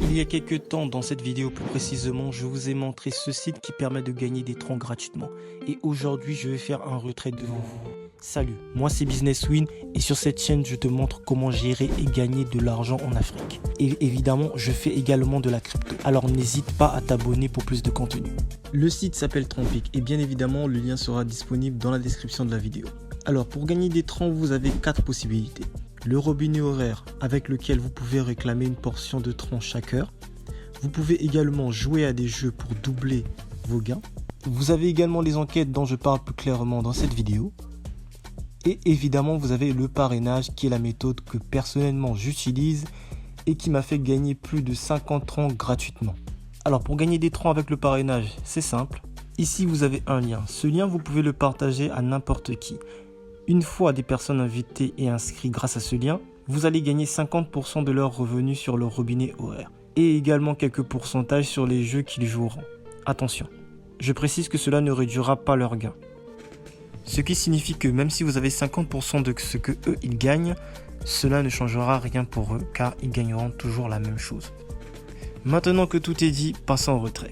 Il y a quelques temps, dans cette vidéo plus précisément, je vous ai montré ce site qui permet de gagner des troncs gratuitement. Et aujourd'hui, je vais faire un retrait devant vous. Salut, moi c'est Business Win et sur cette chaîne, je te montre comment gérer et gagner de l'argent en Afrique. Et évidemment, je fais également de la crypto. Alors n'hésite pas à t'abonner pour plus de contenu. Le site s'appelle Tronpic et bien évidemment, le lien sera disponible dans la description de la vidéo. Alors pour gagner des troncs, vous avez 4 possibilités. Le robinet horaire avec lequel vous pouvez réclamer une portion de troncs chaque heure. Vous pouvez également jouer à des jeux pour doubler vos gains. Vous avez également les enquêtes dont je parle plus clairement dans cette vidéo. Et évidemment, vous avez le parrainage qui est la méthode que personnellement j'utilise et qui m'a fait gagner plus de 50 troncs gratuitement. Alors pour gagner des troncs avec le parrainage, c'est simple. Ici, vous avez un lien. Ce lien, vous pouvez le partager à n'importe qui. Une fois des personnes invitées et inscrites grâce à ce lien, vous allez gagner 50% de leurs revenus sur le robinet horaire et également quelques pourcentages sur les jeux qu'ils joueront. Attention, je précise que cela ne réduira pas leurs gains. Ce qui signifie que même si vous avez 50% de ce que eux ils gagnent, cela ne changera rien pour eux car ils gagneront toujours la même chose. Maintenant que tout est dit, passons au retrait.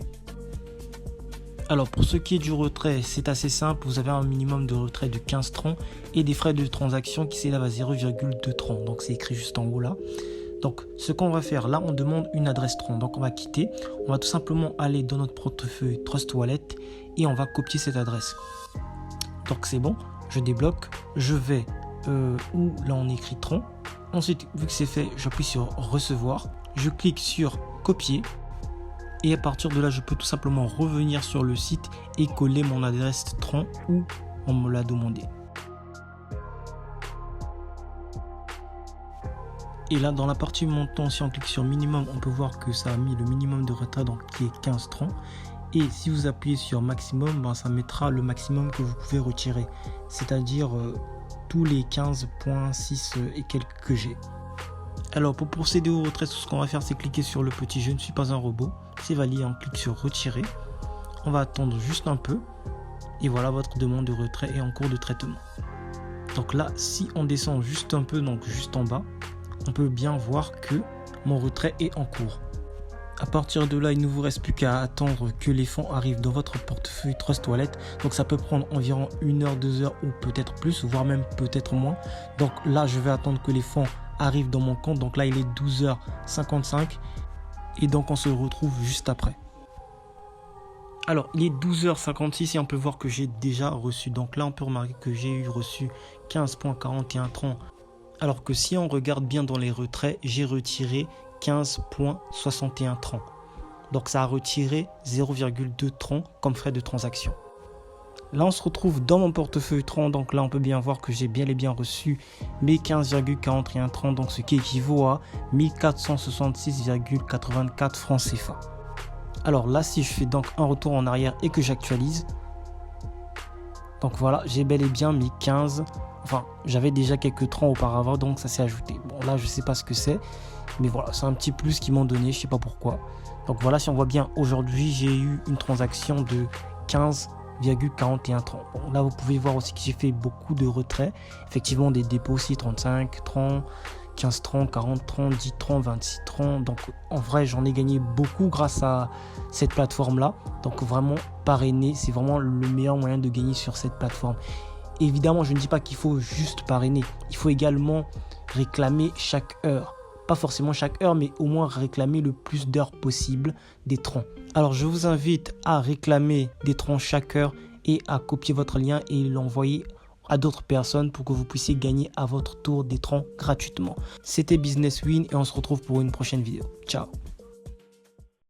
Alors pour ce qui est du retrait, c'est assez simple, vous avez un minimum de retrait de 15 troncs et des frais de transaction qui s'élèvent à 0,2 troncs, donc c'est écrit juste en haut là. Donc ce qu'on va faire, là on demande une adresse tronc, donc on va quitter, on va tout simplement aller dans notre portefeuille Trust Wallet et on va copier cette adresse. Donc c'est bon, je débloque, je vais où là on écrit tronc, ensuite vu que c'est fait, j'appuie sur recevoir, je clique sur copier. Et à partir de là, je peux tout simplement revenir sur le site et coller mon adresse tronc où on me l'a demandé. Et là, dans la partie montant, si on clique sur minimum, on peut voir que ça a mis le minimum de retrait, donc qui est 15 troncs. Et si vous appuyez sur maximum, ça mettra le maximum que vous pouvez retirer, c'est-à-dire tous les 15,6 et quelques que j'ai. Alors pour procéder au retrait, tout ce qu'on va faire, c'est cliquer sur le petit je ne suis pas un robot. C'est validé, on clique sur retirer. On va attendre juste un peu. Et voilà, votre demande de retrait est en cours de traitement. Donc là, si on descend juste un peu, donc juste en bas, on peut bien voir que mon retrait est en cours. À partir de là, il ne vous reste plus qu'à attendre que les fonds arrivent dans votre portefeuille Trust Wallet. Donc ça peut prendre environ 1 heure, 2 heures ou peut-être plus, voire même peut-être moins. Donc là, je vais attendre que les fonds arrivent dans mon compte. Donc là, il est 12h55. Et donc on se retrouve juste après. Alors il est 12h56 et on peut voir que j'ai déjà reçu. Donc là, on peut remarquer que j'ai reçu 15,41 troncs. Alors que si on regarde bien dans les retraits, j'ai retiré 15,61 troncs. Donc ça a retiré 0,2 troncs comme frais de transaction. Là on se retrouve dans mon portefeuille tronc, donc là on peut bien voir que j'ai bien et bien reçu mes 15,41 troncs, donc ce qui équivaut à 1466,84 francs CFA. Alors là si je fais donc un retour en arrière et que j'actualise, donc voilà, j'ai bel et bien mis 15, enfin j'avais déjà quelques troncs auparavant, donc ça s'est ajouté. Bon là je sais pas ce que c'est, mais voilà, c'est un petit plus qu'ils m'ont donné, je sais pas pourquoi. Donc voilà, si on voit bien, aujourd'hui j'ai eu une transaction de 15,41 troncs. Bon, là vous pouvez voir aussi que j'ai fait beaucoup de retraits, effectivement des dépôts aussi, 35 troncs, 15 troncs, 40 troncs, 10 troncs, 26 troncs. Donc en vrai j'en ai gagné beaucoup grâce à cette plateforme là. Donc vraiment parrainer, c'est vraiment le meilleur moyen de gagner sur cette plateforme. Évidemment je ne dis pas qu'il faut juste parrainer, il faut également réclamer chaque heure. Pas forcément chaque heure, mais au moins réclamer le plus d'heures possible des troncs. Alors je vous invite à réclamer des troncs chaque heure et à copier votre lien et l'envoyer à d'autres personnes pour que vous puissiez gagner à votre tour des troncs gratuitement. C'était Business Win et on se retrouve pour une prochaine vidéo. Ciao.